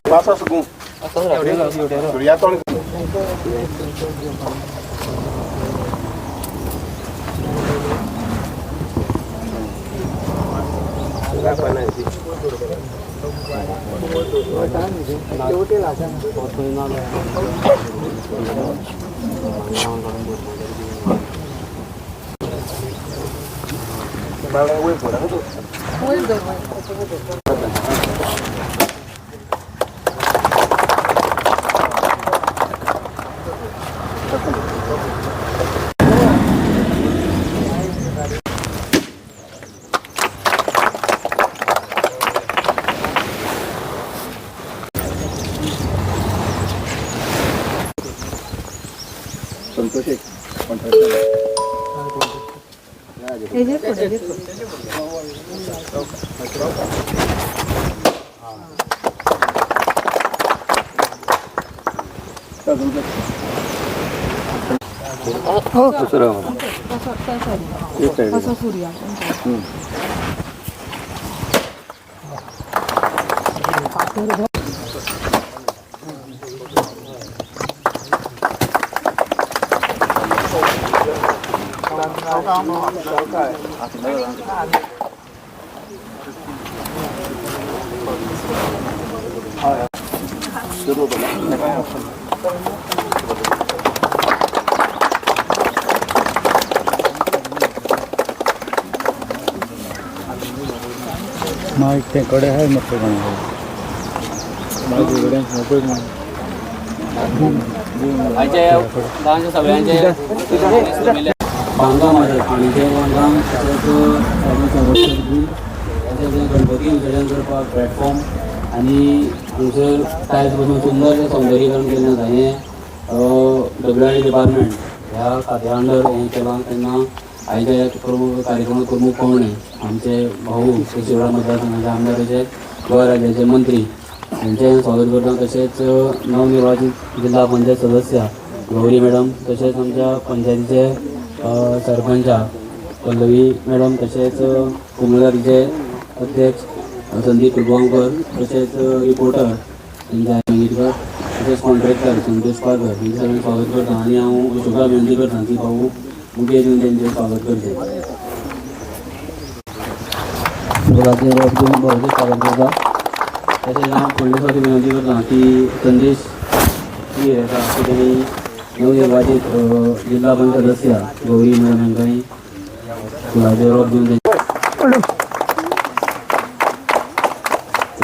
Passa segundo. Ya todo. Mic ते कडे आहे मग बांधकाम आहे आणि ते बांधकाम गणपती विसर्जन करपाक प्लॅटफॉर्म आणि थंयसर टायल्स बसून सुंदर सौंदर्यीकरण केलें जालें WRD डिपार्टमेंट ह्या खात्या अंडर हें केलां तेन्ना आयच्या प्रमुख कार्यक्रम प्रमुख पावणे आमचे भाऊ शिरोडा मतदारसंघाचे आमदार तशेंच गोंय राज्याचे मंत्री हांचें स्वागत करता. तशेंच नवनिर्वाचित जिल्हा पंचायत सदस्य गौरी मॅडम, तशेंच आमच्या पंचायतीचे सरपंचा पल्लवी मॅडम, तशेंच कुमलगारीचे अध्यक्ष संदीप कुलगांवकर, तशेंच रिपोर्टर संजय मंगेशकर, तशेंच कॉन्ट्रॅक्टर संतोष पारकर हांचें सगळें स्वागत करता आनी हांव अशोका विनंती करता की भाऊ मुखेल येवन तेंचें स्वागत करचें. फुलांचें रोप दिवन भरपूर स्वागत करता. तशेंच हांव फुडले फावटी विनंती करता की संदेश येता की तेणी नवनिर्वाचित जिल्हा पंचायत सदस्य गौरी मॅडम हांकांय फुलांचें रोप दिवन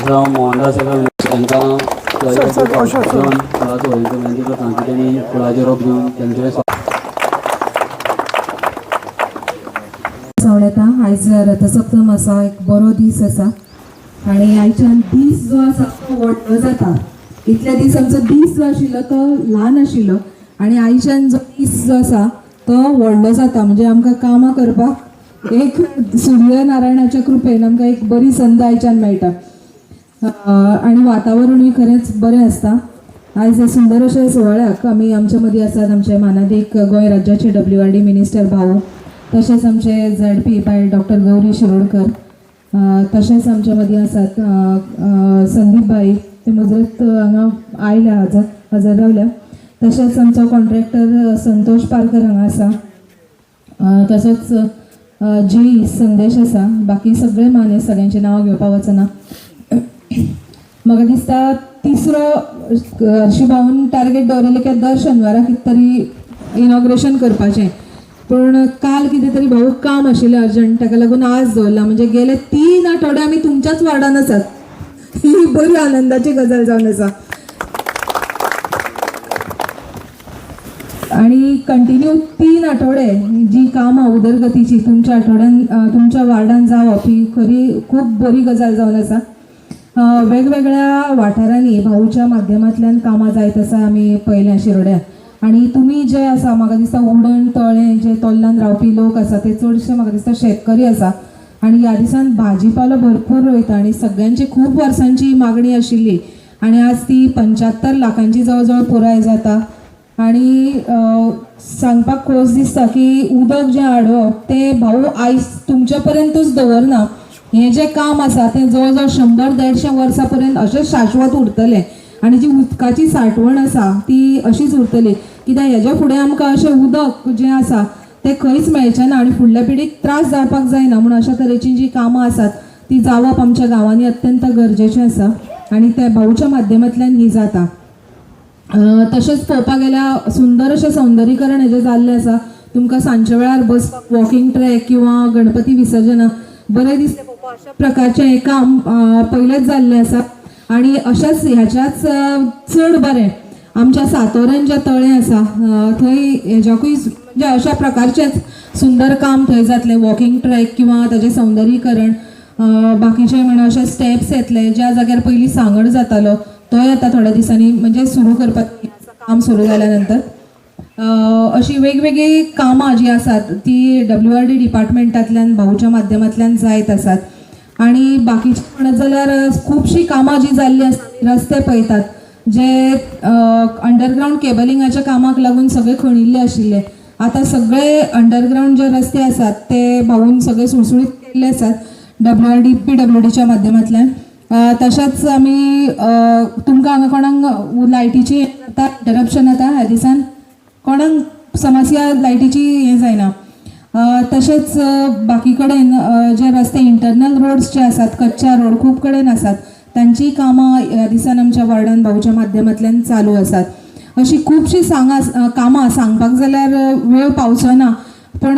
हांव मोहनदास तांकां फुलांचो विनंती करता की तेणी फुलांचें रोप दिवन तेंचें येता. आयज रथसप्तम आसा, एक बरो दीस आसा आनी आयच्यान दीस जो आसा तो व्हडलो जाता. इतल्या दीस आमचो दीस जो आशिल्लो तो ल्हान आशिल्लो आनी आयच्यान जो दीस जो आसा तो व्हडलो जाता. म्हणजे आमकां कामां करपाक एक सूर्य नारायणाच्या कृपेन आमकां एक बरी संद आयच्यान मेळटा आनी वातावरणूय खरेंच बरें आसता. आयज हे सुंदर अशे सुवाळ्याक आमी आमच्या मदीं आसात आमचे मानादीक गोंय राज्याचे WRD मिनिस्टर भाऊ, तशेंच आमचे ZP by doctor Gauri Shirodkar, तशेंच आमच्या मदीं आसात संदीप भाई, ते मुजरत हांगा आयल्या हजर रावल्या. तशेंच आमचो कॉन्ट्रॅक्टर संतोष पारकर हांगा आसा. तसोच जी संदेश आसा. बाकी सगळे माने सगळ्यांची नांवां घेवपाक वचना. म्हाका दिसता तिसरो हर्षीभाऊन टार्गेट दवरलें की दर शेनवाराक कितें तरी इनॉग्रेशन करपाचें, पण काल कितें तरी भाऊ काम आशिल्लें अर्जंट, ताका लागून आज दवरला. म्हणजे गेले 3 आठवडे आमी तुमच्याच वार्डान आसात. ही बरी आनंदाची गजाल जावन आसा आणि कंटिन्यू 3 आठवडे जी कामां उदरगतीची तुमच्या आठवड्यान तुमच्या वार्डान जावप ही खरी खूब बरी गजाल जावन आसा. वेगवेगळ्या वाठारांनी भाऊच्या माध्यमांतल्यान कामां जायत आसा आमी पयल्या शिरोड्या. आणि तुम्ही जे आसा म्हाका दिसता उडण तळें जे तोल्लान रावपी लोक आसा ते चडशे म्हाका दिसता शेतकरी आसा आणि ह्या दिसान भाजीपालो भरपूर रोयता आणि सगळ्यांची खूब वर्सांची मागणी आशिल्ली आणि आज ती 75 लाखांची जवळजवळ पुराय जाता. आणि सांगपाक खोस दिसता की उदक जें हाडप ते भाऊ आयज तुमचे पर्यंतूच दवरना. हें जें काम आसा तें जवळजवळ 100-150 वर्सां पर्यंत अशेंच शाश्वत उरतलें. आणि जी उदकाची साठवण आसा ती अशीच उरतली, कित्याक हेज्या फुडें आमकां अशें उदक जें आसा तें खंयच मेळचें ना. आनी फुडल्या पिढीक त्रास जावपाक जायना म्हणून अशा तरेची जी कामां आसात ती जावप आमच्या गांवांनी अत्यंत गरजेचें आसा. आनी त्या भाऊच्या माध्यमांतल्यान ही जाता. तशेंच पळोवपाक गेल्यार सुंदर अशें सौंदर्यीकरण हेजें जाल्लें आसा. तुमकां सांजच्या वेळार बसपाक वॉकिंग ट्रॅक किंवा गणपती विसर्जना बरें दिसलें पळोवपाक अशा प्रकारचें हें काम पयलेंच जाल्लें आसा. आणि अशाच ह्याच्याच चड बरें आमच्या सातोरेन जें तळें आसा थंय हेज्याकूय म्हणजे अशा प्रकारचेंच सुंदर काम थंय जातलें. वॉकिंग ट्रॅक किंवा ताजें सौंदर्यीकरण, बाकीचे म्हणा अशे स्टेप्स येतले. ज्या जाग्यार पयलीं सांगड जातालो तोय आता थोड्या दिसांनी म्हणजे सुरू करपाक काम सुरू जाल्या नंतर. अशी वेगवेगळी कामां जी आसात ती WRD डिपार्टमेंटांतल्यान भाऊच्या माध्यमांतल्यान जायत आसात. आणि बाकीचे म्हणत जाल्यार खुबशीं कामां जी जाल्ली आसता. रस्ते पळयतात जे अंडरग्रावंड केबलिंगाच्या कामाक लागून सगळे खणिल्ले आशिल्ले, आतां सगळे अंडरग्रावंड जे रस्ते आसात ते भाऊन सगळे सुळसुळीत केल्ले आसात WRD PWDच्या माध्यमांतल्यान. तशेंच आमी तुमकां हांगा कोणाक लायटीची इंटरप्शन येता ह्या दिसान, कोणाक समस्या लायटीची हें जायना. तशेंच बाकी कडेन जे रस्ते इंटरनल रोड्स जे आसात, कच्च्या रोड खूब कडेन आसात, तांची कामां ह्या दिसान आमच्या वार्डान भाऊच्या माध्यमांतल्यान चालू आसात. अशी खुबशीं कामां सांगपाक जाल्यार वेळ पावचना, पण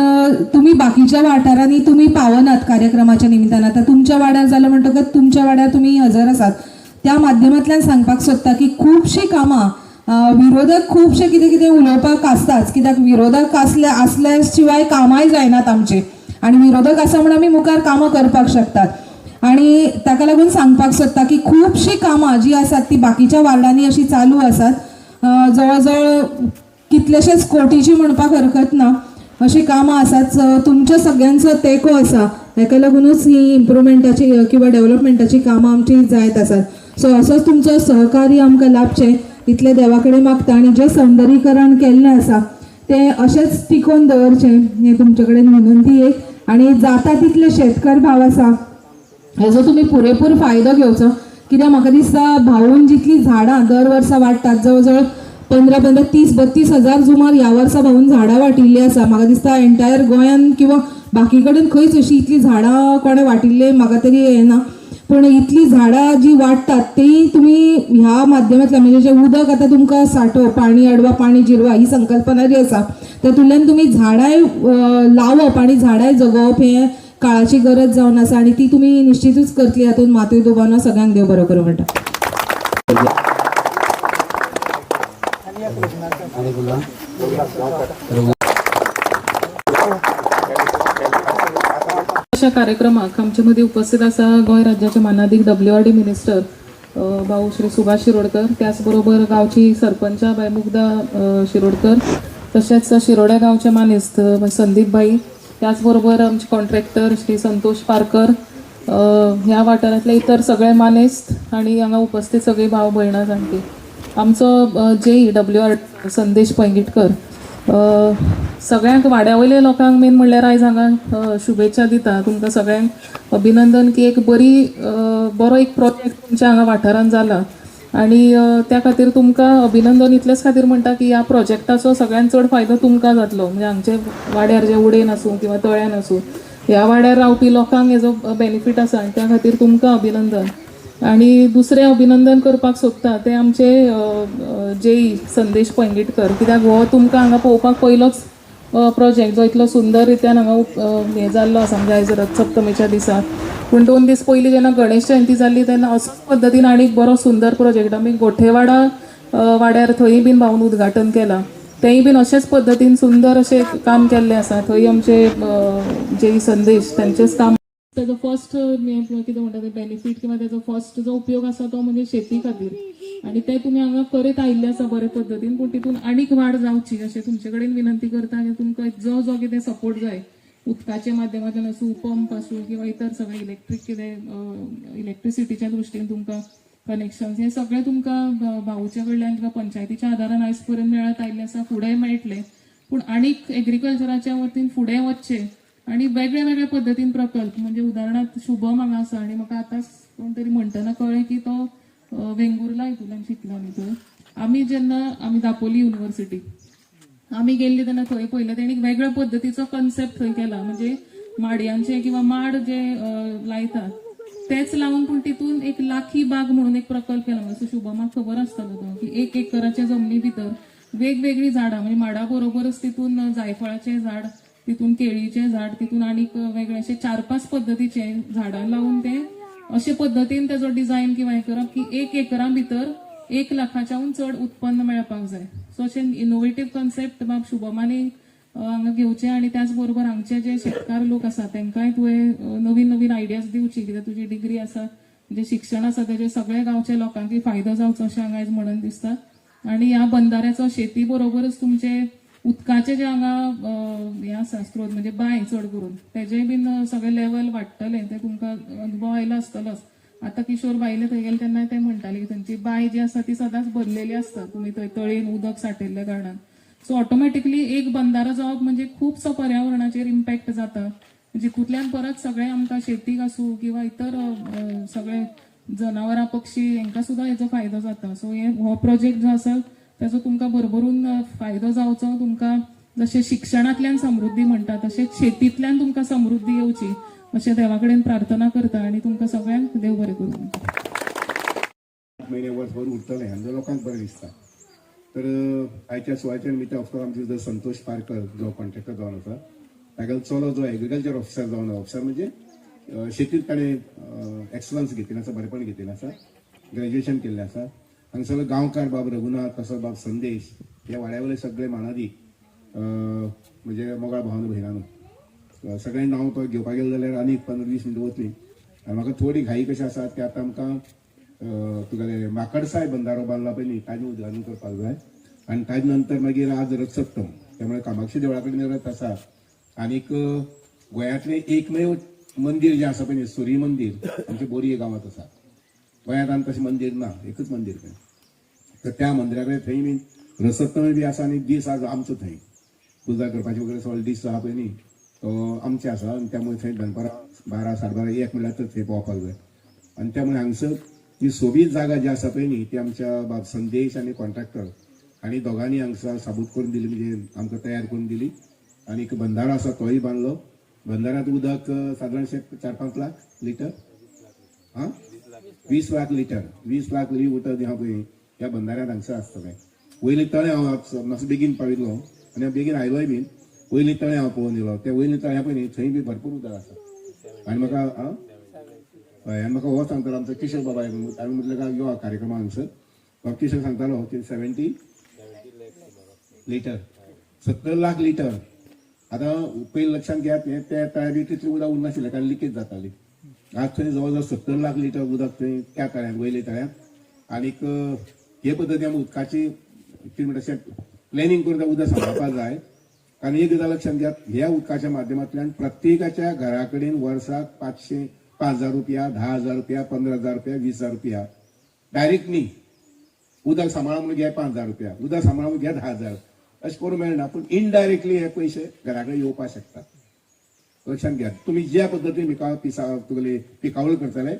तुमी बाकीच्या वाठारांनी तुमी पावनात कार्यक्रमाच्या निमित्तान. आतां तुमच्या वाड्यार जालें म्हणटकच तुमच्या वाड्यार तुमी हजर आसात. त्या माध्यमांतल्यान सांगपाक सोदता की खुबशीं कामां विरोधक खुबशे कितें कितें उलोवपाक आसताच, कित्याक विरोधक असल्या शिवाय कामांय जायनात आमची. आनी विरोधक आसा म्हूण आमी मुखार कामां करपाक शकतात. आनी ताका लागून सांगपाक सोदता की खुबशीं कामां जी आसात ती बाकीच्या वार्डांनी अशी चालू आसात. जवळजवळ कितलेशेच कोटीची म्हणपाक हरकत ना अशी कामां आसात. तुमच्या सगळ्यांचो तेंको आसा, ताका लागूनच ही इम्प्रुवमेंटाची किंवा डेव्हलपमेंटाची कामां आमची जायत आसात. सो असोच तुमचो सहकार्य आमकां लाभचें इतले देवा कडेन मागता. आनी जें सौंदर्यीकरण केल्लें आसा तें अशेंच टिकोवन दवरचें हें तुमचे कडेन विनंती एक. आनी जाता तितले शेतकार भाव आसा हेजो तुमी पुरेपूर फायदो घेवचो, कित्याक म्हाका दिसता भाऊन जितलीं झाडां दर वर्सा वाडटात, जवळजवळ 15-15, 30-32 हजार सुमार ह्या वर्सा भाऊन झाडां वाटिल्लीं आसा. म्हाका दिसता एंटायर गोंयान किंवा बाकी कडेन खंयच अशी इतली झाडां कोणें वाटिल्ले म्हाका तरी येना. पण इतली झाडां जी वाडटात ती तुमी ह्या माध्यमांतल्यान म्हणजे जें उदक आतां तुमकां सांठोवप, पाणी अडवा पाणी जिरवा ही संकल्पना जी आसा तातूंतल्यान तुमी झाडांय लावप आनी झाडांय जगोवप हें काळाची गरज जावन आसा. आनी ती तुमी निश्चितूच करतली. हातूंत मातूय दुबानो. सगळ्यांक देव बरो करूं म्हणटा. अशा कार्यक्रमाक आमचे मदीं उपस्थित आसा गोंय राज्याचे मानाधीक WRD मिनिस्टर भाऊ श्री सुभाष शिरोडकर, त्याच बरोबर गांवची सरपंचा बाय मुग्धा शिरोडकर, तशेंच शिरोड्या गांवचे मानेस्त संदीप भाई, त्याच बरोबर आमचे कॉन्ट्रॅक्टर श्री संतोष पारकर, ह्या वाठारांतले इतर सगळे मानेस्त आणि हांगा उपस्थित सगळी भाव भयणां जाणटी. आमचो JE WRD संदेश पैंगीटकर सगळ्यांक वाड्यावयल्या लोकांक मेन म्हणल्यार आयज हांगा शुभेच्छा दिता. तुमकां सगळ्यांक अभिनंदन की एक बरो एक प्रोजेक्ट तुमच्या हांगा वाठारांत जाला. आणि त्या खातीर तुमकां अभिनंदन इतलेच खातीर म्हणटा की ह्या प्रोजेक्टाचो सगळ्यांत चड फायदो तुमकां जातलो. म्हणजे हांगचे वाड्यार जे उडेन आसूं किंवा तळ्यान आसूं ह्या वाड्यार रावपी लोकांक हेजो बेनिफीट आसा आनी त्या खातीर तुमकां अभिनंदन. आणि दुसरें अभिनंदन करपाक सोदता ते आमचे JE संदेश पैंगीटकर, कित्याक हो तुमकां हांगा पळोवपाक पयलोच प्रोजेक्ट जो इतलो सुंदर रित्यान हांगा हें जाल्लो आसा म्हणजे आयज रथ सप्तमीच्या दिसा. पूण 2 दीस पयलीं जेन्ना गणेश जयंती जाल्ली तेन्ना अशेच पद्दतीन आनीक बरो सुंदर प्रोजेक्ट आमी गोठेवाडा वाड्यार थंय बीन भाऊन उद्घाटन केलां. तेंय बीन अशेच पद्दतीन सुंदर अशें काम केल्लें आसा. थंय आमचे JE संदेश तांचेच काम. तेजो फर्स्ट कितें म्हणटा ते बेनिफीट किंवा तेजो फर्स्ट जो उपयोग आसा तो म्हणजे शेती खातीर आनी ते तुमी हांगा करीत आयिल्ले आसा बरे पद्दतीन. पूण तितून आनीक वाड जावची अशें तुमचे कडेन विनंती करता की तुमकां जो कितें सपोर्ट जाय उदकाच्या माध्यमांतल्यान आसूं, पंप आसूं किंवा इतर सगळे इलेक्ट्रीक कितें इलेक्ट्रिसिटीच्या दृश्टीन तुमकां कनेक्शन हे सगळे तुमकां भाऊच्या कडल्यान किंवा पंचायतीच्या आदारान आयज पर्यंत मेळत आयिल्ले आसा, फुडें मेळटले. पूण आनीक एग्रीकल्चराच्या वतीन फुडें वचचे आणि वेगळे वेगळे पद्दतीन प्रकल्प, म्हणजे उदाहरणार्थ शुभम हांगा आसा आणि म्हाका आतां कोण तरी म्हणटना कळ्ळें की तो वेंगुर्ला हितूंतल्यान शिकला न्ही. थंय आमी दापोली युनिव्हर्सिटी आमी गेल्ली तेन्ना थंय पयलें तेणी वेगळ्या पद्दतीचो कन्सेप्ट थंय केला. म्हणजे माडयांचे किंवा माड जे लायतात तेच लावून, पूण तितून एक लाखी बाग म्हणून एक प्रकल्प केला. असं शुभमाक खबर आसतलो तो की 1 एकराच्या जमनी भितर वेगवेगळी झाडां, म्हणजे माडा बरोबरच तितून जायफळाचे झाड, तितून केळीचे झाड, तितून आनीक वेगळे असे 4-5 पद्दतीचे झाडां लावून ते अशे पद्दतीन तेजो डिझायन किंवा हे करप की 1 एकरा भितर 1 लाखाच्याहून चड उत्पन्न मेळपाक जाय. सो अशें इनोवेटीव कन्सेप्ट बाब शुभमानी हांगा घेवचे आणि त्याच बरोबर हांगचे जे शेतकार लोक आसा तेंकाय तुवें नवीन नवीन आयडियाज दिवची, कित्याक तुजी डिग्री आसा, म्हणजे शिक्षण आसा तेजे सगळ्या गांवच्या लोकांकी फायदो जावचो अशें हांगा आयज म्हणून दिसता. आणि ह्या बंधाऱ्याचो शेती बरोबरच तुमचे उदकाचे जे हांगा हे आसा स्त्रोत, म्हणजे बांय चड करून तेजे बीन सगळे लेवल वाडटले, ते तुमकां अनुभव आयलो आसतलोच. आता किशोर बायले थंय गेले तेन्ना ते म्हणटाले की थंयची बांय जी आसा ती सदांच भरलेली आसता, तुमी थंय तळयेन उदक साठयल्ल्या कारणान. सो ऑटोमॅटिकली एक बंधारो जावप म्हणजे खूबसो पर्यावरणाचेर इम्पॅक्ट जाता. जितूंतल्यान परत सगळे आमकां शेतीक आसूं किंवा इतर सगळे जनावरां पक्षी हांकां सुद्दां हेजो फायदो जाता. सो हो प्रोजेक्ट जो आसा तेजो तुमकां भरभरून फायदो जावचो. तुमकां जशें शिक्षणांतल्यान समृद्धी म्हणटा तशेंच शेतींतल्यान तुमकां समृद्धी येवची अशें देवा कडेन प्रार्थना करता आणि तुमकां सगळ्यांक देव बरें करूं. महिने वर्सभर उरतले आनी लोकांक बरें दिसता. तर आयच्या सुवाळ्याच्या निमित्त ऑफकोर्स आमचे जो संतोष पारकर जो कॉन्ट्रॅक्टर जावन आसा, ताका चलो जो एग्रीकल्चर ऑफिसर जावन, ऑफिसर म्हणजे शेतीत ताणें एक्सलन्स घेतिल्लें आसा, बरेपण घेतिल्लें आसा, ग्रॅज्युएशन केल्लें आसा. हांगसर गांवकार बाब रघुनाथ, तसो बाब संदेश, ह्या वाड्यावयले सगळे मानादी म्हणजे मोगाळ भावना भयणानो सगळें नांव तो घेवपाक गेलो जाल्यार आनीक 15-20 मिनटां वतली. आनी म्हाका थोडी घाई कशी आसा की आतां आमकां तुगेले माकडसाय बंधारो बांदला पळय न्ही, ताजें उद्घाटन करपाक जाय. आनी ताजे नंतर मागीर आज रथसप्तम, त्यामुळे कामाक्षी देवळा कडेन रथ आसा. आनीक गोंयांतलें एकमेव मंदिर जें आसा पळय न्ही, सूर्य मंदिर, आमच्या बोरये गांवांत आसा. गोंयांत आनी तशें मंदिर ना, एकच मंदिर खंय. तर त्या मंदिरा कडेन थंय बी रथसप्तमी बी आसा. आनी दीस आज आमचो थंय पुजा करपाची वगैरे सगळे दीस आहा पळय न्ही तो आमचे आसा. आनी त्यामुळे थंय दनपारां 12-12:30 म्हणल्यार तर थंय पावपाक जाय. आनी त्यामुळे हांगसर जी सोबीत जागा जी आसा पळय न्ही ती आमच्या बाब संदेश आनी कॉन्ट्रॅक्टर हांणी दोगांनी हांगसर साबूत करून दिली, म्हणजे आमकां तयार करून दिली. आनी एक बंधारो आसा तोय बांदलो. बंधाऱ्यांत उदक सादारणशे 4-5 लाख लिटर, 20 लाख लिटर, 20 लाख उदक जे आहा पळय ह्या बंधाऱ्यांत हांगसर आसतलें. वयले तळें हांव मातसो बेगीन पाविल्लो आनी हांव बेगीन आयलोय बीन. वयले तळें हांव पळोवन येयलो. त्या वयले तळ्या पळय न्ही थंय बी भरपूर उदक आसा. आनी म्हाका हय, आनी म्हाका हो सांगतालो आमचो किशोर बाबा, हांवें म्हटलें काय यो कार्यक्रमाक हांगसर. बाब किशोर सांगतालो की 70 लिटर, 70 लाख लिटर. आतां पयलीं लक्षांत घेयात त्या तळ्या बी तितलें उदक उरनाशिल्लें कारण लिकेज जाताली. आज थंय जवळ जवळ 70 लाख लिटर उदक थंय त्या तळ्यांत, वयले तळ्यांत. आनीक हे पद्दतीन आमी उदकाची अशें प्लॅनिंग करून उदक सांबाळपाक जाय. कारण एक गजाल लक्षांत घेयात, ह्या उदकाच्या माध्यमांतल्यान प्रत्येकाच्या घरा कडेन वर्साक 5,000 रुपया, 10,000 रुपया, 15,000 रुपया, 20,000 रुपया डायरेक्ट न्ही. उदक सांबाळा म्हणून घ्या 5,000 रुपया, उदक सांबाळा म्हणून घ्या 10,000, अशें करूंक मेळना. पूण इनडायरेक्टली हे पयशे घरा कडेन येवपाक शकतात. लक्षांत घ्या, तुमी ज्या पद्दतीन तुगेली पिकावळ करतले,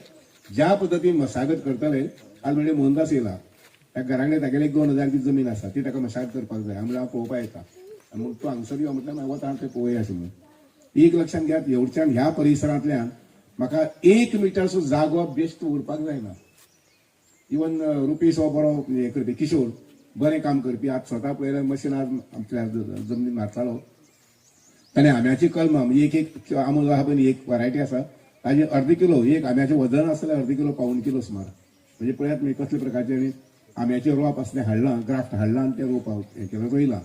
ज्या पद्दतीन मशागत करतले. आज म्हणजे मोहनदास येयला, त्या घरा कडेन तागेले 2,000 ची जमीन आसा, ती ताका मशागत करपाक जाय. आमल्यार हांव पळोवपाक येता. मग तूं हांगसर यो म्हटल्यार वता हांव तें पळोवया अशें म्हणून. एक लक्षांत घेयात, एवढच्यान ह्या परिसरांतल्यान म्हाका 1 मिटरचो जागो बेश्ट उरपाक जायना. इवन रुपीस हो बरो हे करपी किशोर, बरें काम करपी, आज स्वता पळयल्यार मशीन आज आपल्या जमनीन मारतालो. ताणें आंब्याची कलमां म्हणजे एक आंबो जो आहा पळय एक वरायटी आसा ताजें 1/2 किलो, एक आंब्याचें वजन आसलें 1/2 किलो, 1.25 किलो सुमार. म्हणजे पळयात मी कसले प्रकारचे आंब्याचें रोप आसलें हाडलां, ग्राफ्ट हाडलां आनी तें रोप हें केलें रोयलां.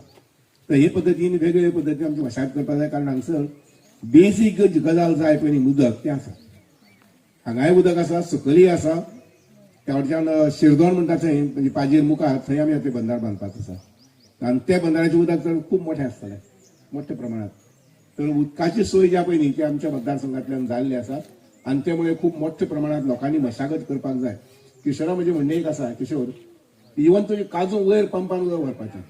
तर हे पद्दतीन वेगवेगळे पद्दतीन आमची मशागत करपाक जाय. कारण हांगसर बेसीक गजाल जाय पळय न्ही उदक तें आसा. हांगाय उदक आसा, सकयली आसा. त्या वटेच्यान शिरदोण म्हणटा थंय म्हणजे पाजेर मुखार थंय आमी ते बंधार बांदपाक आसा. आनी त्या बंधाराचें उदक तर खूब मोठें आसतलें, मोठ्या प्रमाणात. तर उदकाची सोय जी पळय न्ही ती आमच्या मतदारसंघांतल्यान जाल्ली आसा. आनी त्यामुळे खूब मोठ्या प्रमाणात लोकांनी मशागत करपाक जाय. किशोरा म्हणजे म्हणणे एक असा किशोर इवन तुझे काजू वयर पंपान उदक व्हरपाचें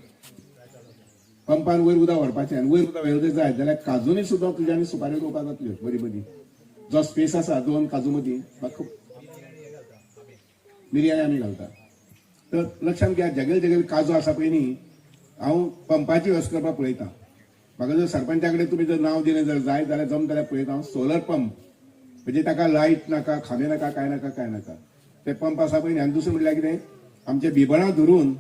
पंपान वयर उदक व्हरपाचें आनी वयर उदक व्हेल जाय जाल्यार काजूनी सुद्दां तुज्या आनी सुपारी रोवपाक जातल्यो बरी बरी जो स्पेस आसा 2 काजू मदीं म्हाका मिरयानी आमी घालता तर लक्षांत घ्या जगेल जगेल काजू आसा पळय न्ही हांव पंपाची व्यवस्था करपाक पळयतां म्हाका जर सरपंचा कडेन तुमी जर नांव दिलें जर जाय जाल्यार जमता जाल्यार पळयता हांव सोलर पंप म्हणजे ताका लायट नाका खांबे नाका काय नाका ते पंप आसा पळय न्ही आनी दुसरें म्हणल्यार कितें आमचे बिबळां धरून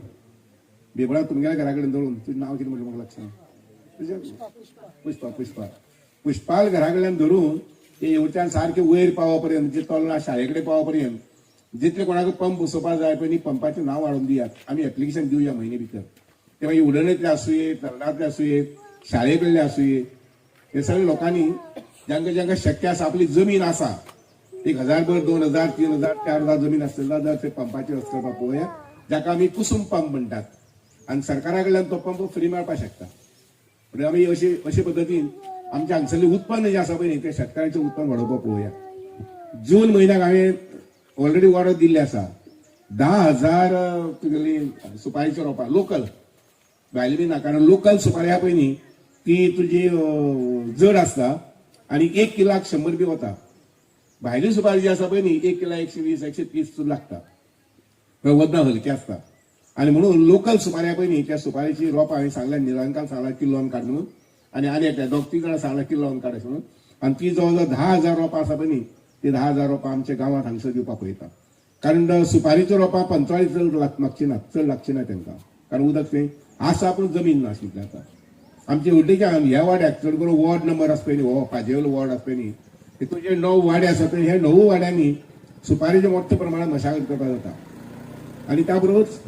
बिबळां तुमच्या घरा कडेन धरून तुजें नांव कितें म्हणलें म्हाका लक्षांत पुष्पाल घरा कडल्यान धरून ते येवच्यान सारके वयर पावो पर्यंत जे तोल्ला शाळे कडेन पावो पर्यंत जितले कोणाक पंप बसोवपाक जाय पळय न्ही पंपाचें नांव वाडोवन दियात आमी एप्लिकेशन दिवया म्हयने भितर ते मागीर उडणेंतले आसूये तरणातले आसूये शाळे कडले आसूये हे सगळे लोकांनी जांकां जांकां शक्य आसा आपली जमीन आसा 1000 भर 2000 3000 4000 जमीन आसतली जाल्यार ते पंपाची व्यवस्था करपाक पळोवया जाका आमी कुसुम पंप म्हणटात आनी सरकारा कडल्यान तो पंप फ्री मेळपाक शकता म्हणजे आमी अशे पद्दतीन आमच्या हांगसरलें उत्पन्न जें आसा पळय न्ही ते शेतकारांचें उत्पन्न वाडोवपाक पळोवया जून म्हयन्याक हांवें ऑलरेडी ऑर्डर दिल्ली आसा 10,000 तुगेली सुपारीची रोपां लोकल भायली बी ना कारण लोकल सुपारी आहा पळय न्ही ती तुजी जड आसता आनी 1 किलाक 100 बी वता भायली सुपारी जी आसा पळय न्ही 1 किला 120 130 सुद्दां लागता वजनां हलकी आसता आनी म्हणून लोकल सुपारी आहा पळय न्ही त्या सुपारीची रोपां हांवें सांगल्या निरंकाल सांगला किलोन काड म्हणून आनी एकट्या 2-3 जाणां सांगला किलोन काड अशें म्हणून आनी ती जवळ जवळ 10,000 रोपां आसा पळय न्ही ती 10,000 रोपां आमच्या गांवांत हांगसर दिवपाक पळयता कारण सुपारीची रोपां 45 चड लागची ना चड लागची ना तांकां कारण उदक थंय आसा पूण जमीन ना आशिल्ली आतां आमचे उड्डेच्या ह्या वाड्याक चड करून वॉर्ड नंबर आसा पळय न्ही हो पाजेवलो वॉर्ड आसा पळय न्ही तितून जे 9 वाडे आसा पळय हे 9 वाड्यांनी सुपारीचे मोठ्या प्रमाणात मशागत करपाक जाता आनी त्या बरोबरच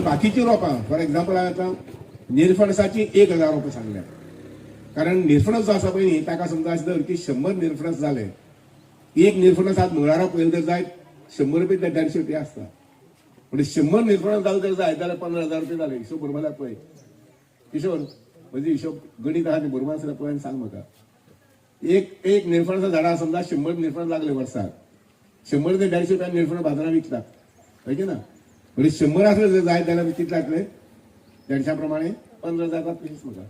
बाकीची रोपां फॉर एक्झाम्पल हांवें आतां निरफणसाची 1000 रोपां सांगल्या कारण निरफणस जो आसा पळय न्ही ताका समजा अशें धर की 100 निरफणस जाले एक निरफणस आज मंगळारा पळयलें तर जाय 100 रुपये ते 150 रुपये आसता म्हणजे 100 निरफणस जाले तर जाय जाल्यार 15,000 रुपये जाले हिशोब बरोबर आसा पळय किशोर म्हणजे हिशोब गणित आहा तें बरोबर आसल्यार पळय आनी सांग म्हाका एक निरफणसा झाडां समजा 100 निरफणस लागले वर्साक 100 ते 150 रुपया निरफणस बाजारात विकतात कळ्ळें ना म्हणजे 100 आसले जर जाय जाल्यार कितले जातले 150 प्रमाणे 15,000 जातले म्हाका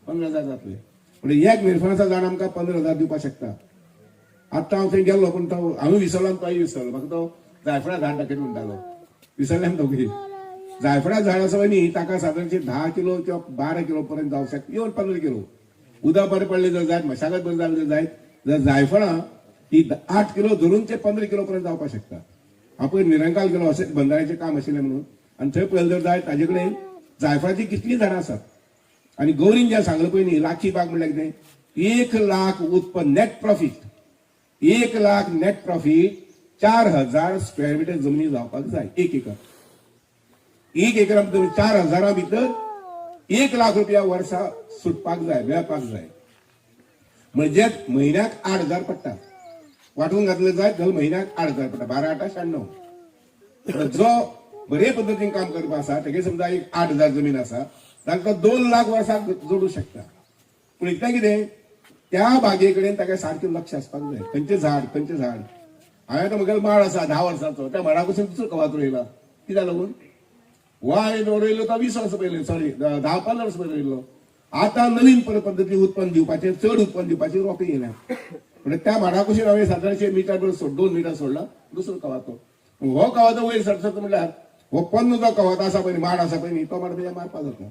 15,000 जातले म्हणजे एक निरफणसा झाड आमकां 15,000 दिवपाक शकता आतां हांव थंय गेल्लो पूण तो हांवें विसरलो आनी तोय विसरलो म्हाका तो जायफळा झाड दाखयत म्हणटालो विसरल्यान दोगी जायफळा झाड आसा पळय न्ही ताका सादारणशे 10 किलो किंवा 12 किलो पर्यंत जावंक शकता इवन 15 किलो उदक बरें पडलें जर जायत मशागत बरें जालें जर जायत जर जायफळां ही 8 किलो धरून ते 15 किलो पर्यंत जावपाक शकता हांव पळय निरंकाल गेलो अशेंच बंधाऱ्याचें काम आशिल्लें म्हणून आनी थंय पळयलें जर जायत ताजे कडेन जायफळाची कितलीं झाडां आसात आनी गौरीन जें सांगलें पळय न्ही लाखी बाग म्हणल्यार कितें 1 लाख उत्पन्न net profit 1 lakh net profit 4,000 square metre जमनी जावपाक जाय 1 एकरां भितर 4,000 भितर 1 लाख रुपया वर्सा सुटपाक जाय मेळपाक जाय म्हणजे म्हयन्याक 8,000 पडटा वांटून घातले जाय जाल्यार म्हयन्याक 8,000 पडटा 12-8 96 जो बरे पद्दतीन काम करपा आसा तेगे समजा एक 8,000 जमीन आसा जाल्यार तो 2 लाख वर्साक जोडूं शकता पूण इतलें कितें त्या बागे कडेन ताका सारकें लक्ष आसपाक जाय खंयचें झाड हांवें आतां म्हगेलो माड आसा 10 वर्सांचो त्या माडा पसून दुसरो कवात रोयला कित्याक लागून हो हांवें रोयलो तो 20 वर्सां पयलीं सॉरी 10-15 वर्सां पयलीं रोयलो आतां नवीन पद्दतीन उत्पन्न दिवपाचें चड उत्पन्न दिवपाचें रोपे येयल्या म्हणजे त्या माडा कुशीन हांवें सादारणशे मिटर 2 मिटर सोडला दुसरो कवातो हो कवातो वयर सरता म्हणल्यार हो पन्न जो कवातो आसा पळय माड आसा पळय न्ही तो माड मारपाक जाता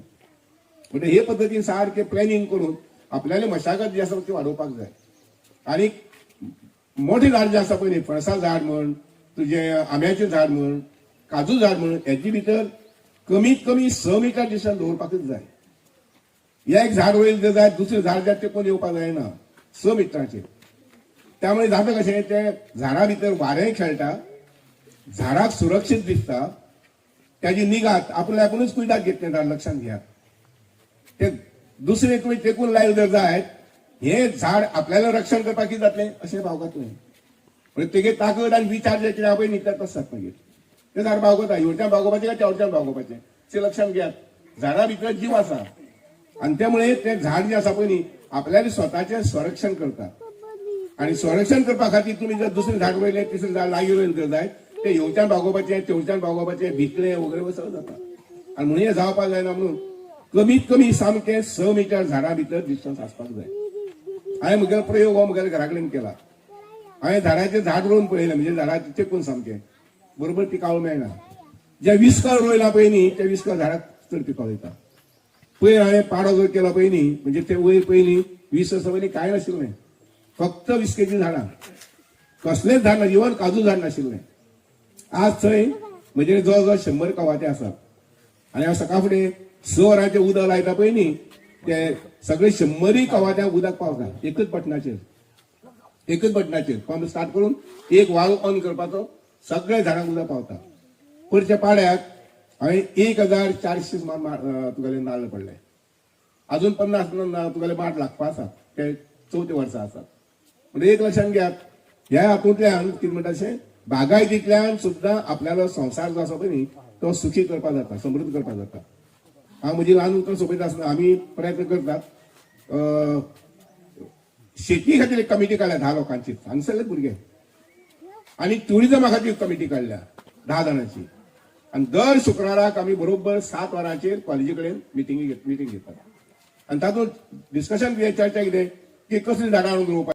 म्हणजे हे पद्दतीन सारकें प्लॅनिंग करून आपल्याली मशागत जी आसा ती वाडोवपाक जाय आनी मोठे झाड जे आसा पळय न्ही फणसा झाड म्हण तुजें आंब्याचें झाड म्हण काजू झाड म्हण हेजे भितर कमीत कमी 6 मिटर डिस्टन्स दवरपाकच जाय एक झाड वयर जर जाय दुसरें झाड जाय तेंपून येवपाक जायना 6 मिटराचेर त्यामुळे जाता कशें ते झाडां भितर वारें खेळटा झाडाक सुरक्षीत दिसता त्याची निगात आपल्या आपुणूच कुयदाद घेतलें झाड लक्षांत घेयात ते दुसरे तुवें तेकून लायले जर जायत हे झाड आपल्याला रक्षण करपाक कितें जातलें अशें भावगतलें म्हणजे तेगे ताकद आनी विचार जे कितें पळय न्ही ते तसतात मागीर ते झाड भावगता हेवटच्यान भागोवपाचें काय तेवटच्यान भागोवपाचें ते लक्षांत घेयात झाडां भितर जीव आसा आनी त्यामुळे ते झाड जे आसा पळय न्ही आपल्याला स्वताचें संरक्षण करता आणि संरक्षण करपा खातीर तुम्ही जर दुसरे झाड रोयले तिसरे झाड लागी रोयले तर जाय ते येवच्यान भागोवपाचे तेवच्यान भागोवपाचे भितले वगैरे सगळं जाता आणि म्हणून हे जावपाक जायना म्हणून कमीत कमी सामके 6 मीटर झाडां भितर डिस्टन्स आसपाक जाय. हांवें म्हगेलो प्रयोग हो म्हगेल्या घरा कडेन केला. हांवें झाडाचें झाड रोवन पळयलें म्हणजे झाडाचें चेकून सामकें बरोबर पिकावळ मेळना. जे 20 कळ रोयला पळय न्ही ते 20 कळ झाडाक चड पिकावळ येता. पळय हांवें पाडो जर केलो पळय न्ही म्हणजे ते वयर पयलीं 20 वर्सां पयलीं कांय नाशिल्लें, फक्त 20 केजी झाडां, कसलेंच झाड ना, इवन काजू झाड नाशिल्लें. आज थंय म्हजे जवळ जवळ 100 कवाथे आसात आनी हांव सकाळ फुडें 6 वरांचें उदक लायता पळय न्ही ते सगळे 100 कवाथ्यांक उदक पावता एकच बटनाचेर पंप स्टार्ट करून एक वाल्व ऑन करपाचो सगळ्या झाडांक उदक पावता. परच्या पाड्याक हांवें 1400 तुगेले नाल्ल पडले. अजून 50 तुगेले माड लागपा आसात ते 4थें वर्सा आसात. म्हणजे एक लक्षात घेयात ह्या हातूंतल्यान कितें म्हणटा अशें बागायतींतल्यान सुद्दां आपल्यालो संवसार जो आसा पळय न्ही तो सुखी करपाक जाता, समृद्ध करपाक जाता. हांव म्हजी ल्हान उतर सोंपयता आसतना आमी प्रयत्न करतात शेती खातीर एक कमिटी काडल्या 10 लोकांची हांगसरले भुरगे आनी ट्युरिजमा खातीर कमिटी काडल्या 10 जाणांची आनी दर शुक्राराक आमी बरोबर 7 वरांचेर कॉलेजी कडेन मिटींग घेतात आनी तातूंत डिस्कशन चर्चा कितें की कसली झाडां हाडून रोवपाची